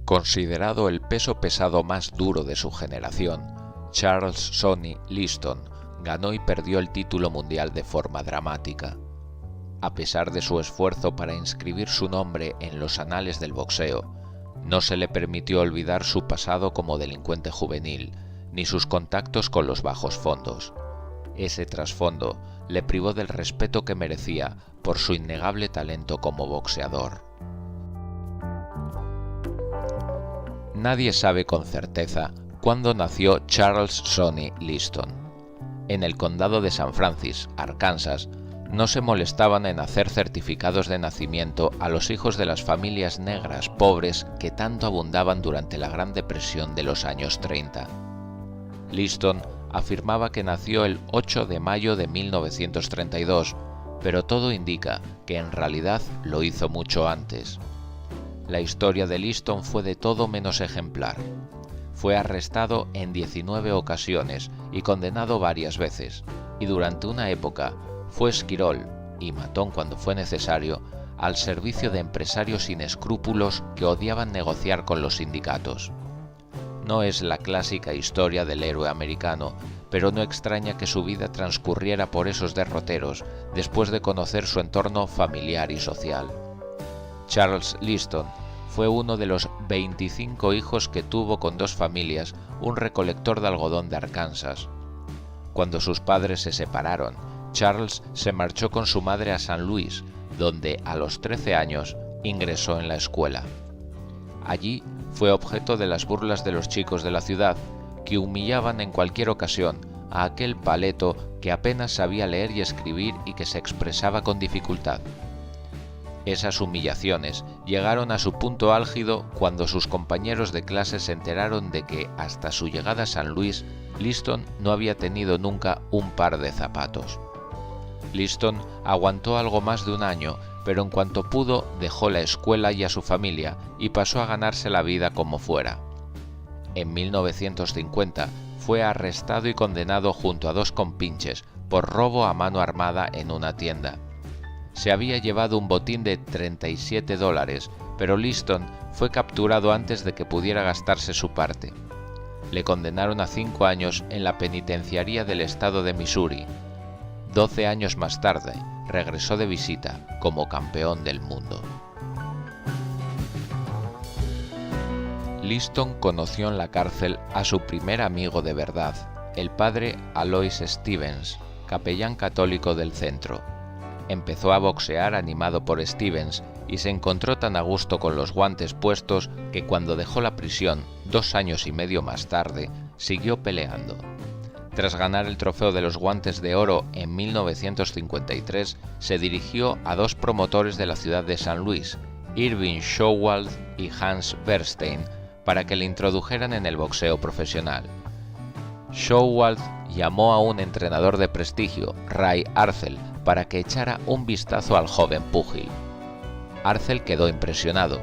Considerado el peso pesado más duro de su generación, Charles "Sonny" Liston ganó y perdió el título mundial de forma dramática. A pesar de su esfuerzo para inscribir su nombre en los anales del boxeo, no se le permitió olvidar su pasado como delincuente juvenil, ni sus contactos con los bajos fondos. Ese trasfondo le privó del respeto que merecía por su innegable talento como boxeador. Nadie sabe con certeza cuándo nació Charles "Sonny" Liston. En el condado de San Francisco, Arkansas, no se molestaban en hacer certificados de nacimiento a los hijos de las familias negras pobres que tanto abundaban durante la Gran Depresión de los años 30. Liston afirmaba que nació el 8 de mayo de 1932, pero todo indica que en realidad lo hizo mucho antes. La historia de Liston fue de todo menos ejemplar. Fue arrestado en 19 ocasiones y condenado varias veces, y durante una época fue esquirol, y matón cuando fue necesario, al servicio de empresarios sin escrúpulos que odiaban negociar con los sindicatos. No es la clásica historia del héroe americano, pero no extraña que su vida transcurriera por esos derroteros después de conocer su entorno familiar y social. Charles Liston fue uno de los 25 hijos que tuvo con dos familias un recolector de algodón de Arkansas. Cuando sus padres se separaron, Charles se marchó con su madre a San Luis, donde a los 13 años ingresó en la escuela. Allí fue objeto de las burlas de los chicos de la ciudad, que humillaban en cualquier ocasión a aquel paleto que apenas sabía leer y escribir y que se expresaba con dificultad. Esas humillaciones llegaron a su punto álgido cuando sus compañeros de clase se enteraron de que, hasta su llegada a San Luis, Liston no había tenido nunca un par de zapatos. Liston aguantó algo más de un año, pero en cuanto pudo dejó la escuela y a su familia y pasó a ganarse la vida como fuera. En 1950 fue arrestado y condenado junto a dos compinches por robo a mano armada en una tienda. Se había llevado un botín de $37, pero Liston fue capturado antes de que pudiera gastarse su parte. Le condenaron a 5 años en la penitenciaría del estado de Missouri. 12 años más tarde, regresó de visita como campeón del mundo. Liston conoció en la cárcel a su primer amigo de verdad, el padre Alois Stevens, capellán católico del centro. Empezó a boxear animado por Stevens y se encontró tan a gusto con los guantes puestos que cuando dejó la prisión, 2 años y medio más tarde, siguió peleando. Tras ganar el trofeo de los guantes de oro en 1953, se dirigió a dos promotores de la ciudad de San Luis, Irving Showalter y Hans Bernstein, para que le introdujeran en el boxeo profesional. Showalter llamó a un entrenador de prestigio, Ray Arcel, para que echara un vistazo al joven púgil. Arcel quedó impresionado.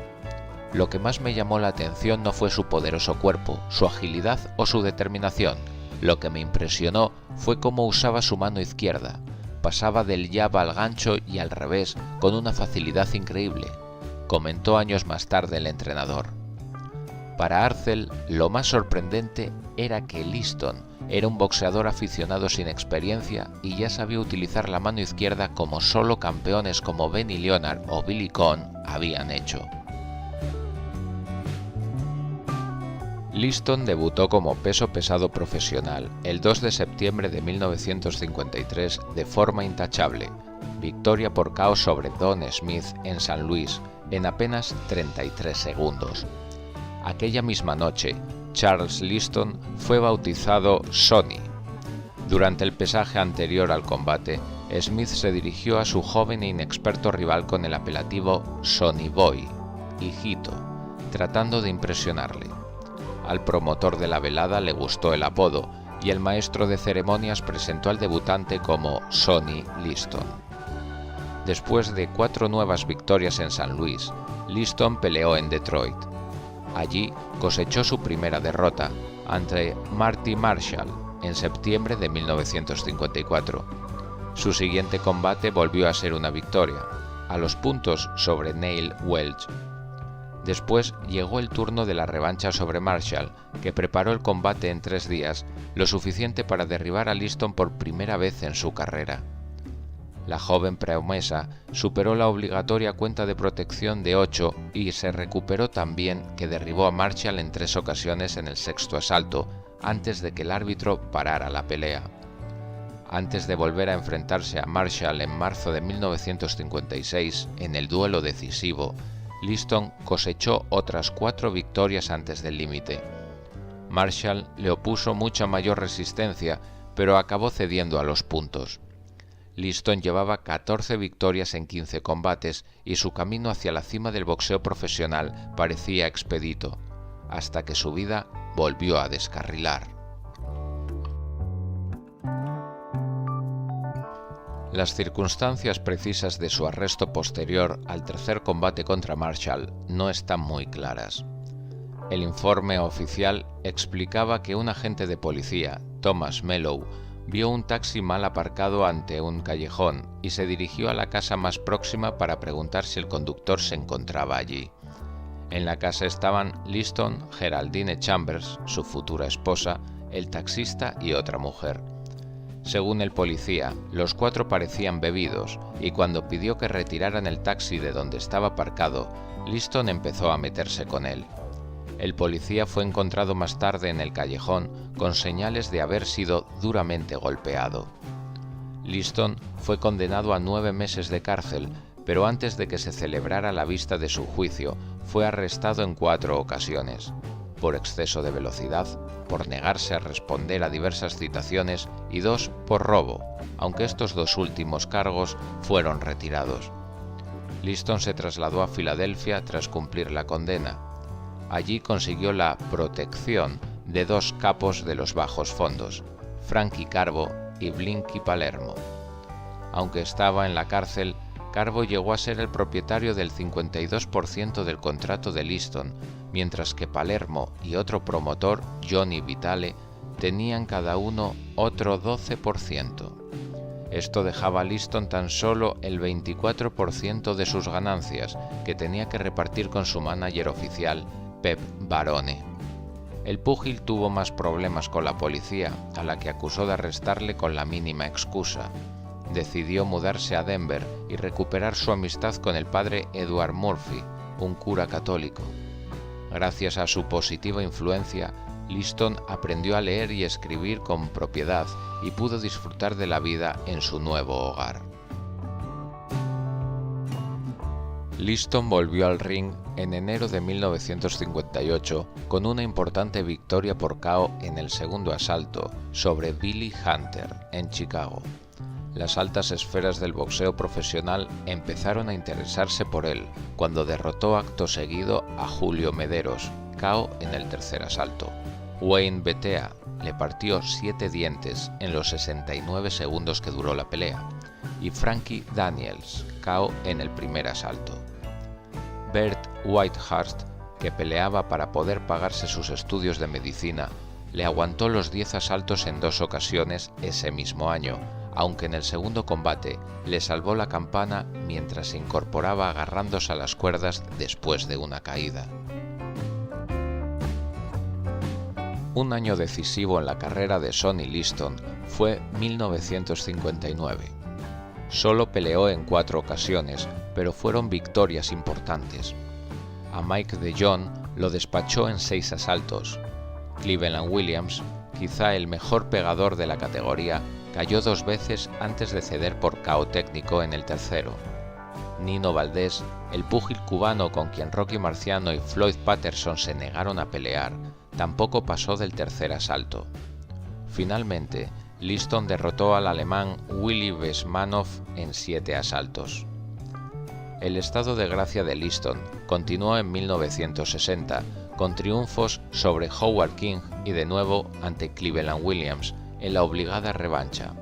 Lo que más me llamó la atención no fue su poderoso cuerpo, su agilidad o su determinación. Lo que me impresionó fue cómo usaba su mano izquierda. Pasaba del jab al gancho y al revés con una facilidad increíble, comentó años más tarde el entrenador. Para Arcel, lo más sorprendente era que Liston era un boxeador aficionado sin experiencia y ya sabía utilizar la mano izquierda como solo campeones como Benny Leonard o Billy Conn habían hecho. Liston debutó como peso pesado profesional el 2 de septiembre de 1953 de forma intachable, victoria por KO sobre Don Smith en San Luis en apenas 33 segundos. Aquella misma noche, Charles Liston fue bautizado Sonny. Durante el pesaje anterior al combate, Smith se dirigió a su joven e inexperto rival con el apelativo Sonny Boy, hijito, tratando de impresionarle. Al promotor de la velada le gustó el apodo y el maestro de ceremonias presentó al debutante como Sonny Liston. Después de 4 nuevas victorias en San Luis, Liston peleó en Detroit. Allí cosechó su primera derrota ante Marty Marshall en septiembre de 1954. Su siguiente combate volvió a ser una victoria, a los puntos sobre Neil Welch. Después llegó el turno de la revancha sobre Marshall, que preparó el combate en 3 días, lo suficiente para derribar a Liston por primera vez en su carrera. La joven promesa superó la obligatoria cuenta de protección de 8 y se recuperó tan bien que derribó a Marshall en 3 ocasiones en el 6º asalto, antes de que el árbitro parara la pelea. Antes de volver a enfrentarse a Marshall en marzo de 1956, en el duelo decisivo, Liston cosechó otras 4 victorias antes del límite. Marshall le opuso mucha mayor resistencia, pero acabó cediendo a los puntos. Liston llevaba 14 victorias en 15 combates y su camino hacia la cima del boxeo profesional parecía expedito, hasta que su vida volvió a descarrilar. Las circunstancias precisas de su arresto posterior al tercer combate contra Marshall no están muy claras. El informe oficial explicaba que un agente de policía, Thomas Mellow, vio un taxi mal aparcado ante un callejón y se dirigió a la casa más próxima para preguntar si el conductor se encontraba allí. En la casa estaban Liston, Geraldine Chambers, su futura esposa, el taxista y otra mujer. Según el policía, los 4 parecían bebidos y cuando pidió que retiraran el taxi de donde estaba aparcado, Liston empezó a meterse con él. El policía fue encontrado más tarde en el callejón con señales de haber sido duramente golpeado. Liston fue condenado a 9 meses de cárcel, pero antes de que se celebrara la vista de su juicio, fue arrestado en 4 ocasiones, por exceso de velocidad, por negarse a responder a diversas citaciones y 2 por robo, aunque estos 2 últimos cargos fueron retirados. Liston se trasladó a Filadelfia tras cumplir la condena. Allí consiguió la protección de 2 capos de los bajos fondos, Frankie Carbo y Blinky Palermo. Aunque estaba en la cárcel, Carbo llegó a ser el propietario del 52% del contrato de Liston, mientras que Palermo y otro promotor, Johnny Vitale, tenían cada uno otro 12%. Esto dejaba a Liston tan solo el 24% de sus ganancias, que tenía que repartir con su manager oficial, Pep Barone. El púgil tuvo más problemas con la policía, a la que acusó de arrestarle con la mínima excusa. Decidió mudarse a Denver y recuperar su amistad con el padre Edward Murphy, un cura católico. Gracias a su positiva influencia, Liston aprendió a leer y escribir con propiedad y pudo disfrutar de la vida en su nuevo hogar. Liston volvió al ring en enero de 1958 con una importante victoria por KO en el segundo asalto sobre Billy Hunter en Chicago. Las altas esferas del boxeo profesional empezaron a interesarse por él cuando derrotó acto seguido a Julio Mederos, KO en el tercer asalto. Wayne Betea le partió 7 dientes en los 69 segundos que duró la pelea, y Frankie Daniels, KO en el primer asalto. Bert Whitehurst, que peleaba para poder pagarse sus estudios de medicina, le aguantó los 10 asaltos en 2 ocasiones ese mismo año, aunque en el segundo combate le salvó la campana mientras se incorporaba agarrándose a las cuerdas después de una caída. Un año decisivo en la carrera de Sonny Liston fue 1959. Solo peleó en 4 ocasiones, pero fueron victorias importantes. A Mike DeJong lo despachó en 6 asaltos. Cleveland Williams, quizá el mejor pegador de la categoría, cayó 2 veces antes de ceder por KO técnico en el tercero. Nino Valdés, el púgil cubano con quien Rocky Marciano y Floyd Patterson se negaron a pelear, tampoco pasó del tercer asalto. Finalmente, Liston derrotó al alemán Willy Besmanov en 7 asaltos. El estado de gracia de Liston continuó en 1960, con triunfos sobre Howard King y de nuevo ante Cleveland Williams en la obligada revancha.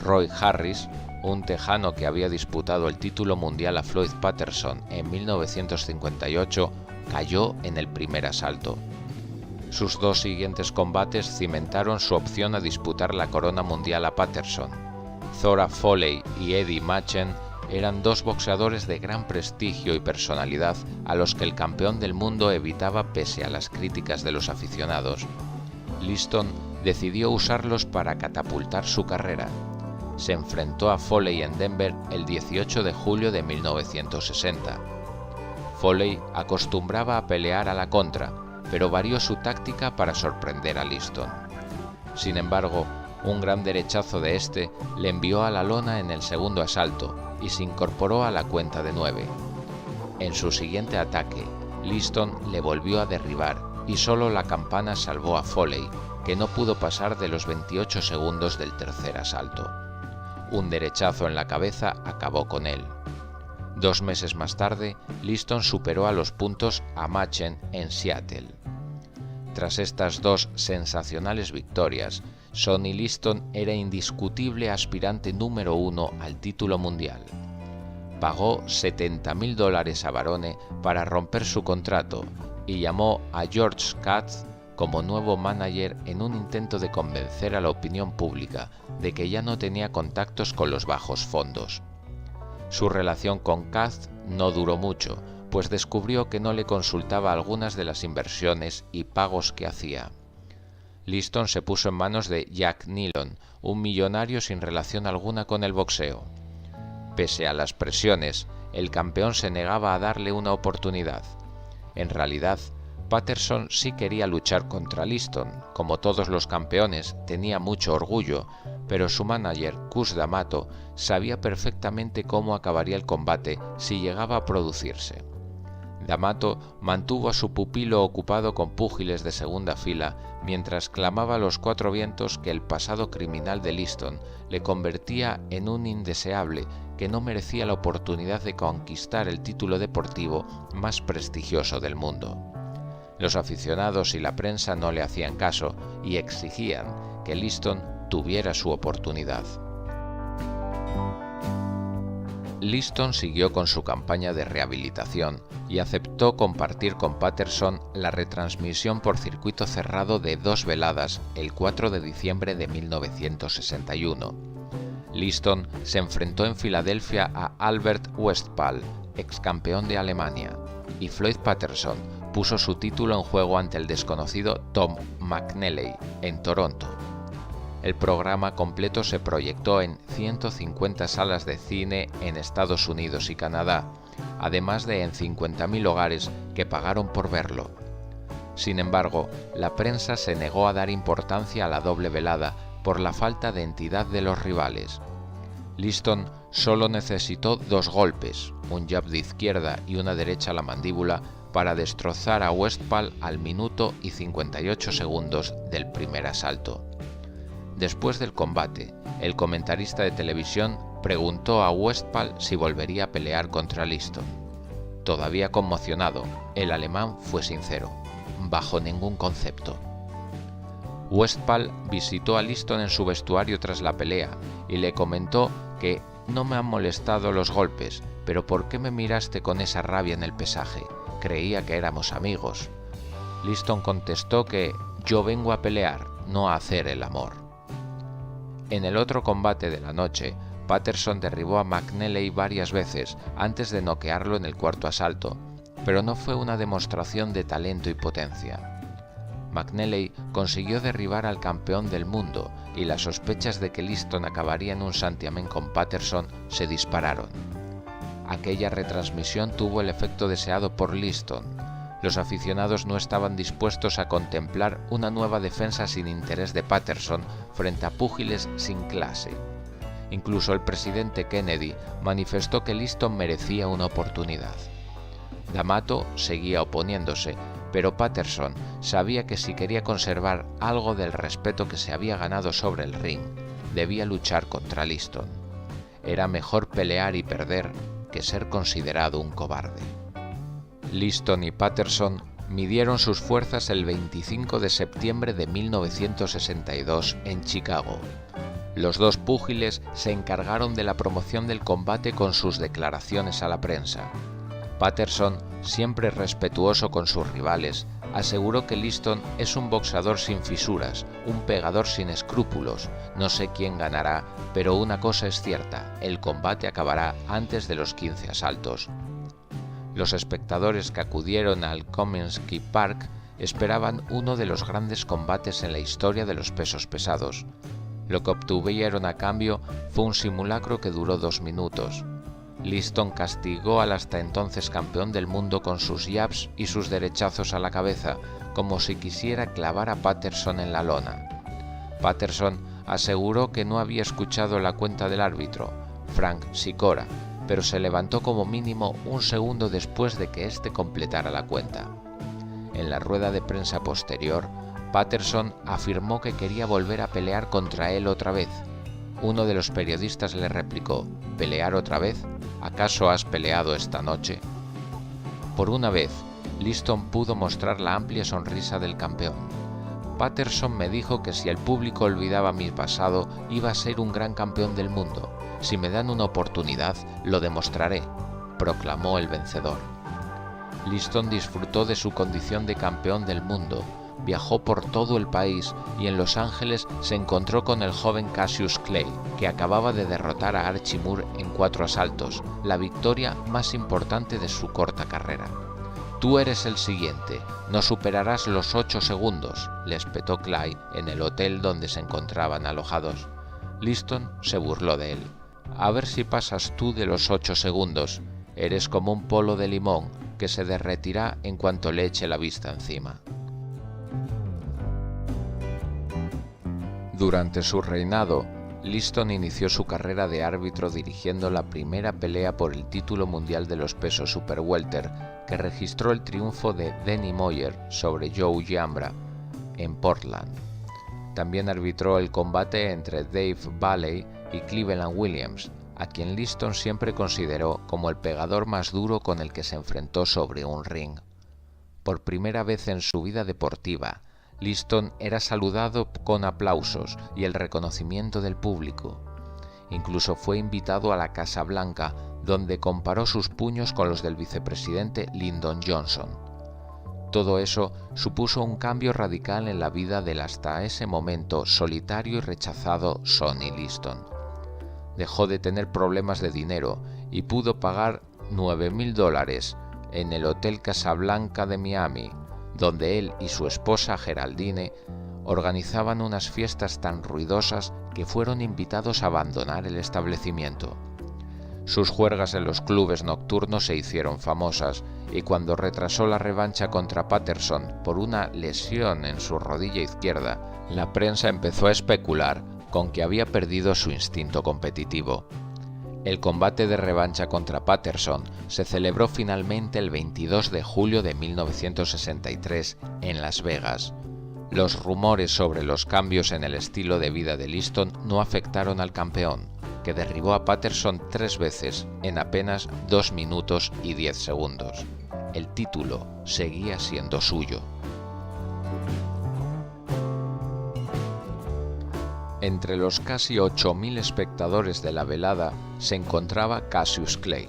Roy Harris, un tejano que había disputado el título mundial a Floyd Patterson en 1958, cayó en el primer asalto. Sus 2 siguientes combates cimentaron su opción a disputar la corona mundial a Patterson. Zora Folley y Eddie Machen eran dos boxeadores de gran prestigio y personalidad a los que el campeón del mundo evitaba pese a las críticas de los aficionados. Liston decidió usarlos para catapultar su carrera. Se enfrentó a Foley en Denver el 18 de julio de 1960. Foley acostumbraba a pelear a la contra, pero varió su táctica para sorprender a Liston. Sin embargo, un gran derechazo de este le envió a la lona en el segundo asalto y se incorporó a la cuenta de 9. En su siguiente ataque, Liston le volvió a derribar y solo la campana salvó a Foley, que no pudo pasar de los 28 segundos del tercer asalto. Un derechazo en la cabeza acabó con él. 2 meses más tarde, Liston superó a los puntos a Machen en Seattle. Tras estas dos sensacionales victorias, Sonny Liston era indiscutible aspirante número 1 al título mundial. Pagó $70.000 a Barone para romper su contrato y llamó a George Katz como nuevo manager en un intento de convencer a la opinión pública de que ya no tenía contactos con los bajos fondos. Su relación con Katz no duró mucho, pues descubrió que no le consultaba algunas de las inversiones y pagos que hacía. Liston se puso en manos de Jack Nealon, un millonario sin relación alguna con el boxeo. Pese a las presiones, el campeón se negaba a darle una oportunidad. En realidad, Patterson sí quería luchar contra Liston. Como todos los campeones, tenía mucho orgullo, pero su manager, Cus D'Amato, sabía perfectamente cómo acabaría el combate si llegaba a producirse. D'Amato mantuvo a su pupilo ocupado con púgiles de segunda fila mientras clamaba a los 4 vientos que el pasado criminal de Liston le convertía en un indeseable que no merecía la oportunidad de conquistar el título deportivo más prestigioso del mundo. Los aficionados y la prensa no le hacían caso y exigían que Liston tuviera su oportunidad. Liston siguió con su campaña de rehabilitación y aceptó compartir con Patterson la retransmisión por circuito cerrado de 2 veladas el 4 de diciembre de 1961. Liston se enfrentó en Filadelfia a Albert Westphal, ex campeón de Alemania, y Floyd Patterson puso su título en juego ante el desconocido Tom McNally en Toronto. El programa completo se proyectó en 150 salas de cine en Estados Unidos y Canadá, además de en 50.000 hogares que pagaron por verlo. Sin embargo, la prensa se negó a dar importancia a la doble velada por la falta de entidad de los rivales. Liston solo necesitó 2 golpes, un jab de izquierda y una derecha a la mandíbula, para destrozar a Westphal al minuto y 58 segundos del primer asalto. Después del combate, el comentarista de televisión preguntó a Westphal si volvería a pelear contra Liston. Todavía conmocionado, el alemán fue sincero: bajo ningún concepto. Westphal visitó a Liston en su vestuario tras la pelea y le comentó que «no me han molestado los golpes, pero ¿por qué me miraste con esa rabia en el pesaje? Creía que éramos amigos». Liston contestó que «yo vengo a pelear, no a hacer el amor». En el otro combate de la noche, Patterson derribó a McNally varias veces antes de noquearlo en el cuarto asalto, pero no fue una demostración de talento y potencia. McNally consiguió derribar al campeón del mundo y las sospechas de que Liston acabaría en un santiamén con Patterson se dispararon. Aquella retransmisión tuvo el efecto deseado por Liston. Los aficionados no estaban dispuestos a contemplar una nueva defensa sin interés de Patterson frente a púgiles sin clase. Incluso el presidente Kennedy manifestó que Liston merecía una oportunidad. D'Amato seguía oponiéndose, pero Patterson sabía que si quería conservar algo del respeto que se había ganado sobre el ring, debía luchar contra Liston. Era mejor pelear y perder que ser considerado un cobarde. Liston y Patterson midieron sus fuerzas el 25 de septiembre de 1962 en Chicago. Los dos púgiles se encargaron de la promoción del combate con sus declaraciones a la prensa. Patterson, siempre respetuoso con sus rivales, aseguró que Liston es un boxeador sin fisuras, un pegador sin escrúpulos. No sé quién ganará, pero una cosa es cierta, el combate acabará antes de los 15 asaltos. Los espectadores que acudieron al Comiskey Park esperaban uno de los grandes combates en la historia de los pesos pesados. Lo que obtuvieron a cambio fue un simulacro que duró 2 minutos. Liston castigó al hasta entonces campeón del mundo con sus jabs y sus derechazos a la cabeza, como si quisiera clavar a Patterson en la lona. Patterson aseguró que no había escuchado la cuenta del árbitro, Frank Sicora, pero se levantó como mínimo un segundo después de que éste completara la cuenta. En la rueda de prensa posterior, Patterson afirmó que quería volver a pelear contra él otra vez. Uno de los periodistas le replicó: ¿pelear otra vez? ¿Acaso has peleado esta noche? Por una vez, Liston pudo mostrar la amplia sonrisa del campeón. Patterson me dijo que si el público olvidaba mi pasado, iba a ser un gran campeón del mundo. Si me dan una oportunidad, lo demostraré, proclamó el vencedor. Liston disfrutó de su condición de campeón del mundo, viajó por todo el país y en Los Ángeles se encontró con el joven Cassius Clay, que acababa de derrotar a Archie Moore en 4 asaltos, la victoria más importante de su corta carrera. «Tú eres el siguiente, no superarás los 8 segundos», le espetó Clay en el hotel donde se encontraban alojados. Liston se burló de él. «A ver si pasas tú de los 8 segundos. Eres como un polo de limón que se derretirá en cuanto le eche la vista encima». Durante su reinado, Liston inició su carrera de árbitro dirigiendo la primera pelea por el título mundial de los pesos super welter, que registró el triunfo de Denny Moyer sobre Joe Giambra en Portland. También arbitró el combate entre Dave Valley y Cleveland Williams, a quien Liston siempre consideró como el pegador más duro con el que se enfrentó sobre un ring. Por primera vez en su vida deportiva, Liston era saludado con aplausos y el reconocimiento del público. Incluso fue invitado a la Casa Blanca, donde comparó sus puños con los del vicepresidente Lyndon Johnson. Todo eso supuso un cambio radical en la vida del hasta ese momento solitario y rechazado Sonny Liston. Dejó de tener problemas de dinero y pudo pagar $9,000 en el Hotel Casablanca de Miami, donde él y su esposa Geraldine organizaban unas fiestas tan ruidosas que fueron invitados a abandonar el establecimiento. Sus juergas en los clubes nocturnos se hicieron famosas, y cuando retrasó la revancha contra Patterson por una lesión en su rodilla izquierda, la prensa empezó a especular con que había perdido su instinto competitivo. El combate de revancha contra Patterson se celebró finalmente el 22 de julio de 1963 en Las Vegas. Los rumores sobre los cambios en el estilo de vida de Liston no afectaron al campeón, que derribó a Patterson 3 veces en apenas 2 minutos y 10 segundos. El título seguía siendo suyo. Entre los casi 8.000 espectadores de la velada se encontraba Cassius Clay.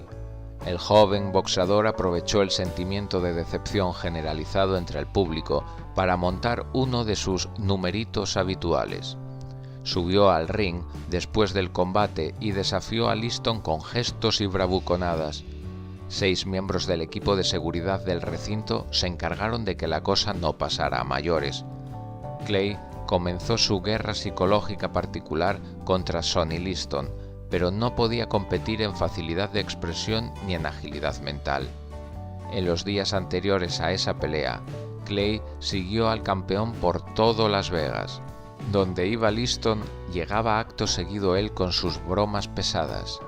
El joven boxeador aprovechó el sentimiento de decepción generalizado entre el público para montar uno de sus numeritos habituales. Subió al ring después del combate y desafió a Liston con gestos y bravuconadas. 6 miembros del equipo de seguridad del recinto se encargaron de que la cosa no pasara a mayores. Clay comenzó su guerra psicológica particular contra Sonny Liston, pero no podía competir en facilidad de expresión ni en agilidad mental. En los días anteriores a esa pelea, Clay siguió al campeón por todo Las Vegas. Donde iba Liston, llegaba acto seguido él con sus bromas pesadas.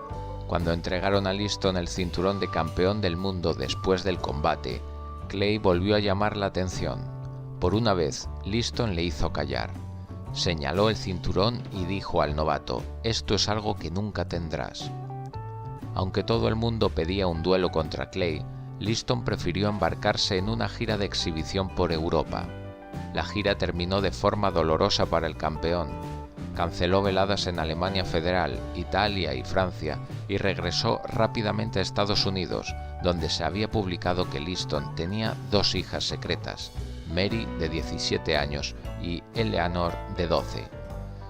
Cuando entregaron a Liston el cinturón de campeón del mundo después del combate, Clay volvió a llamar la atención. Por una vez, Liston le hizo callar. Señaló el cinturón y dijo al novato: «Esto es algo que nunca tendrás». Aunque todo el mundo pedía un duelo contra Clay, Liston prefirió embarcarse en una gira de exhibición por Europa. La gira terminó de forma dolorosa para el campeón. canceló veladas en Alemania Federal, Italia y Francia y regresó rápidamente a Estados Unidos, donde se había publicado que Liston tenía 2 hijas secretas, Mary de 17 años y Eleanor de 12.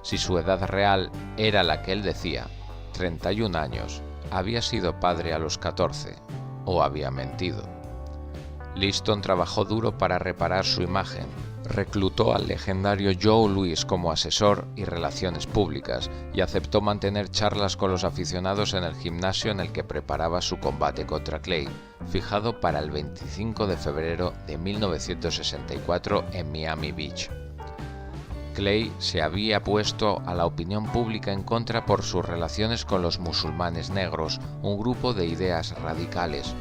Si su edad real era la que él decía, 31 años, había sido padre a los 14 o había mentido. Liston trabajó duro para reparar su imagen. Reclutó al legendario Joe Louis como asesor y relaciones públicas y aceptó mantener charlas con los aficionados en el gimnasio en el que preparaba su combate contra Clay, fijado para el 25 de febrero de 1964 en Miami Beach. Clay se había puesto a la opinión pública en contra por sus relaciones con los musulmanes negros, un grupo de ideas radicales.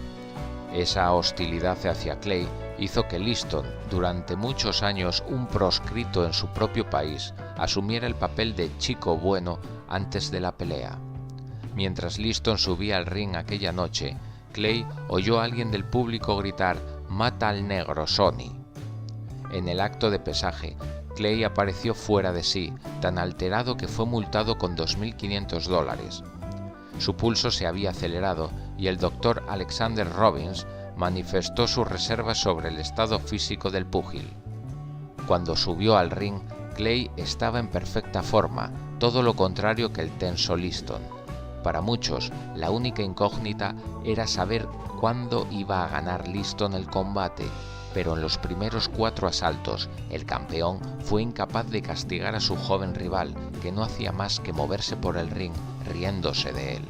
Esa hostilidad hacia Clay hizo que Liston, durante muchos años un proscrito en su propio país, asumiera el papel de chico bueno antes de la pelea. Mientras Liston subía al ring aquella noche, Clay oyó a alguien del público gritar «¡Mata al negro, Sonny!». En el acto de pesaje, Clay apareció fuera de sí, tan alterado que fue multado con $2.500. Su pulso se había acelerado y el doctor Alexander Robbins manifestó sus reservas sobre el estado físico del púgil. Cuando subió al ring, Clay estaba en perfecta forma, todo lo contrario que el tenso Liston. Para muchos, la única incógnita era saber cuándo iba a ganar Liston el combate, pero en los primeros 4 asaltos, el campeón fue incapaz de castigar a su joven rival, que no hacía más que moverse por el ring, riéndose de él.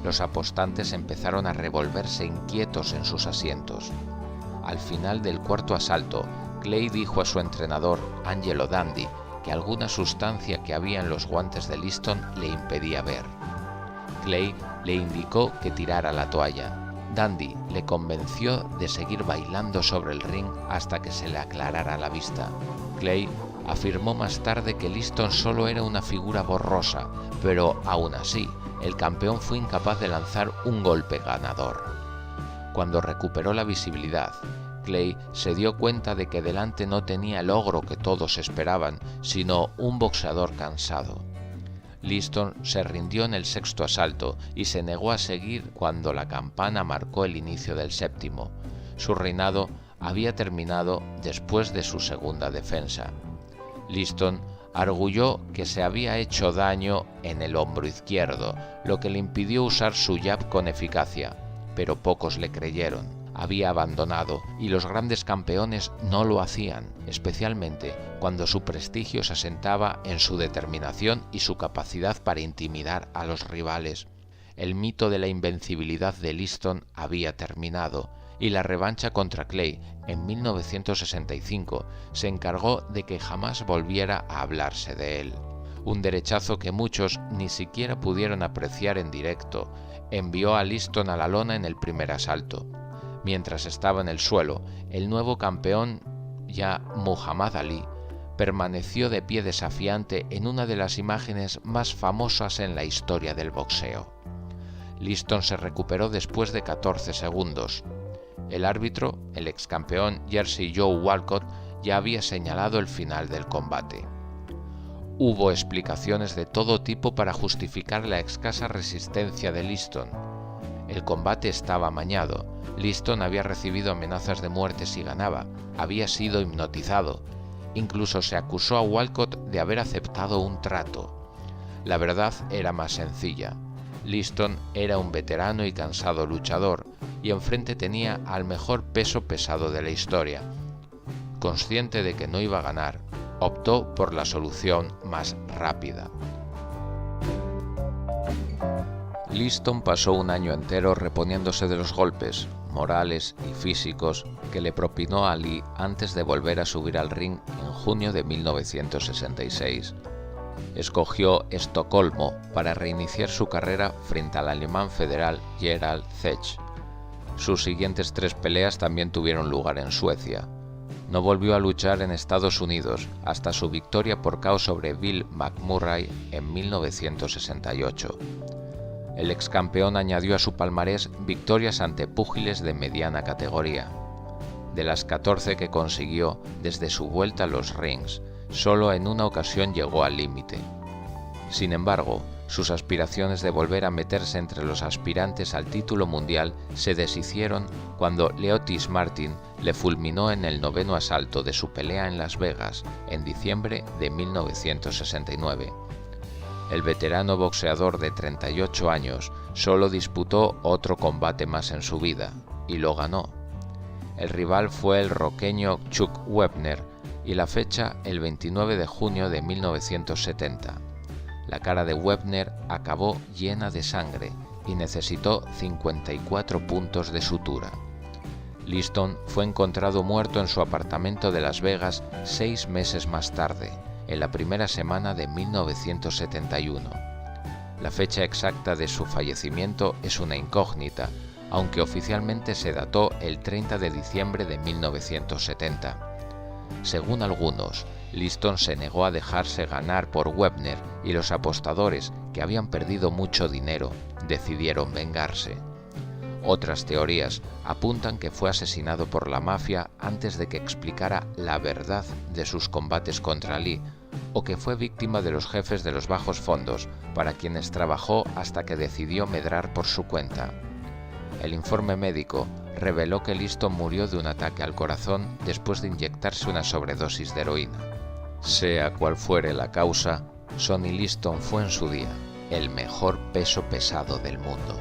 Los apostantes empezaron a revolverse inquietos en sus asientos. Al final del 4.º asalto, Clay dijo a su entrenador, Angelo Dundee, que alguna sustancia que había en los guantes de Liston le impedía ver. Clay le indicó que tirara la toalla. Dundee le convenció de seguir bailando sobre el ring hasta que se le aclarara la vista. Clay afirmó más tarde que Liston solo era una figura borrosa, pero aún así, el campeón fue incapaz de lanzar un golpe ganador. Cuando recuperó la visibilidad, Clay se dio cuenta de que delante no tenía el ogro que todos esperaban, sino un boxeador cansado. Liston se rindió en el 6.º asalto y se negó a seguir cuando la campana marcó el inicio del 7.º. Su reinado había terminado después de su segunda defensa. Liston arguyó que se había hecho daño en el hombro izquierdo, lo que le impidió usar su jab con eficacia, pero pocos le creyeron. Había abandonado y los grandes campeones no lo hacían, especialmente cuando su prestigio se asentaba en su determinación y su capacidad para intimidar a los rivales. El mito de la invencibilidad de Liston había terminado y la revancha contra Clay en 1965 se encargó de que jamás volviera a hablarse de él. Un derechazo que muchos ni siquiera pudieron apreciar en directo envió a Liston a la lona en el primer asalto. Mientras estaba en el suelo, el nuevo campeón, ya Muhammad Ali, permaneció de pie desafiante en una de las imágenes más famosas en la historia del boxeo. Liston se recuperó después de 14 segundos. El árbitro, el ex campeón Jersey Joe Walcott, ya había señalado el final del combate. Hubo explicaciones de todo tipo para justificar la escasa resistencia de Liston. El combate estaba amañado. Liston había recibido amenazas de muerte si ganaba, había sido hipnotizado. Incluso se acusó a Walcott de haber aceptado un trato. La verdad era más sencilla. Liston era un veterano y cansado luchador, y enfrente tenía al mejor peso pesado de la historia. Consciente de que no iba a ganar, optó por la solución más rápida. Liston pasó un año entero reponiéndose de los golpes, morales y físicos, que le propinó Ali antes de volver a subir al ring en junio de 1966. Escogió Estocolmo para reiniciar su carrera frente al alemán federal Gerald Zech. Sus siguientes 3 peleas también tuvieron lugar en Suecia. No volvió a luchar en Estados Unidos hasta su victoria por KO sobre Bill McMurray en 1968. El ex campeón añadió a su palmarés victorias ante púgiles de mediana categoría. De las 14 que consiguió desde su vuelta a los rings, solo en una ocasión llegó al límite. Sin embargo, sus aspiraciones de volver a meterse entre los aspirantes al título mundial se deshicieron cuando Lee Martin le fulminó en el 9º asalto de su pelea en Las Vegas en diciembre de 1969. El veterano boxeador de 38 años solo disputó otro combate más en su vida, y lo ganó. El rival fue el roqueño Chuck Wepner, y la fecha el 29 de junio de 1970. La cara de Wepner acabó llena de sangre y necesitó 54 puntos de sutura. Liston fue encontrado muerto en su apartamento de Las Vegas 6 meses más tarde, en la primera semana de 1971. La fecha exacta de su fallecimiento es una incógnita, aunque oficialmente se dató el 30 de diciembre de 1970. Según algunos, Liston se negó a dejarse ganar por Wepner y los apostadores, que habían perdido mucho dinero, decidieron vengarse. Otras teorías apuntan que fue asesinado por la mafia antes de que explicara la verdad de sus combates contra Lee, o que fue víctima de los jefes de los bajos fondos, para quienes trabajó hasta que decidió medrar por su cuenta. El informe médico reveló que Liston murió de un ataque al corazón después de inyectarse una sobredosis de heroína. Sea cual fuere la causa, Sonny Liston fue en su día el mejor peso pesado del mundo.